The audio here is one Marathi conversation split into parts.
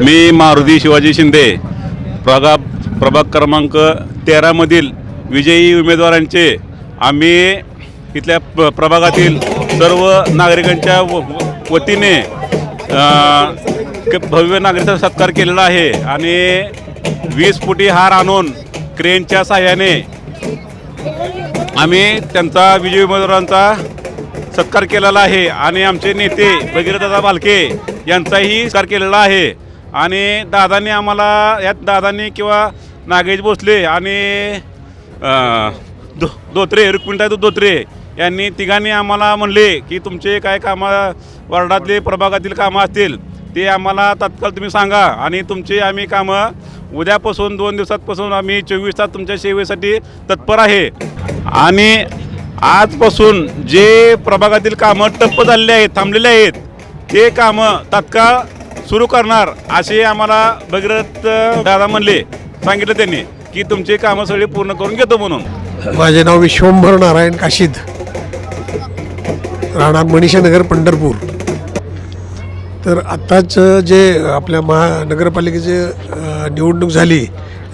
मी मारुती शिवाजी शिंदे प्रभाग क्रमांक 13 मधील विजयी उमेदवारांचे आम्ही इथल्या प्रभागातील सर्व नागरिकांच्या वतीने भव्य नागरिक सत्कार केलेला आहे आणि 20 फुटी हार आणून क्रेनच्या साहाय्याने आम्ही त्यांचा विजयी उमेदवारांचा सत्कार केलेला आहे आणि आमचे नेते भगीरथदादा भालके यांचाही सत्कार केलेला आहे। आणि दादांनी आम्हाला यात दादांनी किंवा नागेश भोसले आणि धोत्रे रुक्मिणीताई धोत्रे यांनी तिघांनी आम्हाला म्हणले की तुमचे काय कामं वार्डातले प्रभागातील कामं असतील ते आम्हाला तात्काळ तुम्ही सांगा आणि तुमचे आम्ही कामं उद्यापासून 2 दिवसांपासून आम्ही 24 तास तुमच्या सेवेसाठी तत्पर आहे। आणि आजपासून जे प्रभागातील कामं ठप्प झालेले आहेत थांबलेले आहेत ते कामं तात्काळ सुरू करणार असे आम्हाला भगीरथ दादा म्हणले सांगितलं त्यांनी की तुमचे कामं सगळे पूर्ण करून घेतो म्हणून। माझे नाव विश्वंभर नारायण काशीद, राहणार मनीषानगर पंढरपूर। तर आत्ताच जे आपल्या महानगरपालिकेचे निवडणूक झाली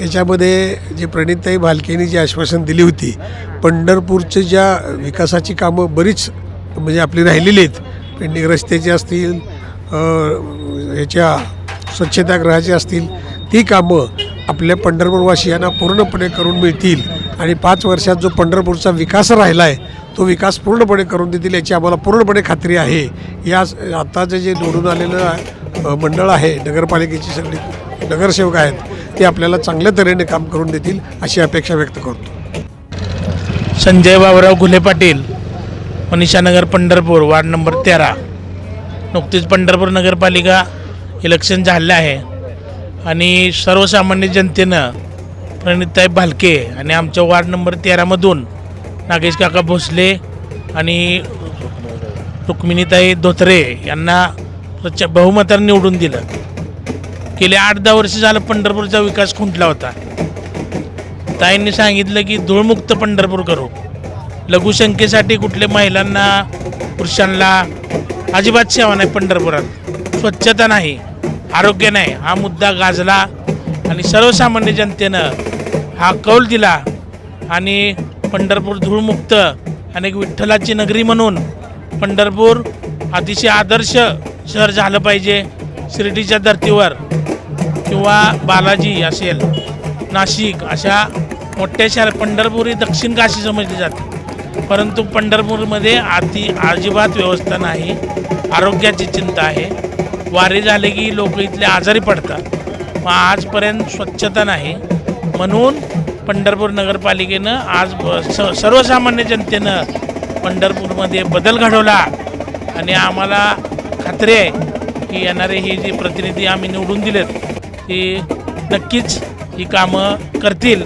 याच्यामध्ये जे प्रणितताई भालकेंनी जी आश्वासन दिली होती, पंढरपूरचे ज्या विकासाची कामं बरीच म्हणजे आपली राहिलेली आहेत, पेंडिंग रस्त्याची असतील, ह्याच्या स्वच्छतागृहाची असतील, ती कामं आपल्या पंढरपूरवासियांना पूर्णपणे करून मिळतील आणि 5 वर्षात जो पंढरपूरचा विकास राहिला आहे तो विकास पूर्णपणे करून देतील याची आम्हाला पूर्णपणे खात्री आहे। या आत्ताचं जे निवडून आलेलं मंडळ आहे, नगरपालिकेची सगळी नगरसेवक आहेत, ते आपल्याला चांगल्या तऱ्हेने काम करून देतील अशी अपेक्षा व्यक्त करतो। Sanjay Baburao Ghule Patil, Manishanagar Pandharpur, ward number 13। नुकतीच पंढरपूर नगरपालिका इलेक्शन झालं आहे आणि सर्वसामान्य जनतेनं प्रणितताई भालके आणि आमच्या वार्ड नंबर 13मधून नागेश काका भोसले आणि रुक्मिणीताई धोत्रे यांना बहुमताने निवडून दिलं। गेले 8-10 वर्ष झालं पंढरपूरचा विकास खुंटला होता। ताईंनी सांगितलं की धूळमुक्त पंढरपूर करू, लघुसंख्येसाठी कुठल्या महिलांना पुरुषांना अजिबात सेवा नाही, पंढरपुरात स्वच्छता नाही, आरोग्य नाही, हा मुद्दा गाजला आणि सर्वसामान्य जनतेनं हा कौल दिला आणि पंढरपूर धूळमुक्त आणि एक विठ्ठलाची नगरी म्हणून पंढरपूर अतिशय आदर्श शहर झालं पाहिजे। शिर्डीच्या धर्तीवर किंवा बालाजी असेल, नाशिक अशा मोठ्या शहर, पंढरपूर ही दक्षिण काशी समजली जाते, परंतु पंढरपूरमध्ये अजिबात व्यवस्था नाही, आरोग्याची चिंता आहे, वारी झाले की लोक इथले आजारी पडतात, मग आजपर्यंत स्वच्छता नाही। म्हणून पंढरपूर नगरपालिकेनं आज सर्वसामान्य जनतेनं पंढरपूरमध्ये बदल घडवला आणि आम्हाला खात्री आहे की येणारे हे जे प्रतिनिधी आम्ही निवडून दिलेत ते नक्कीच ही कामं करतील।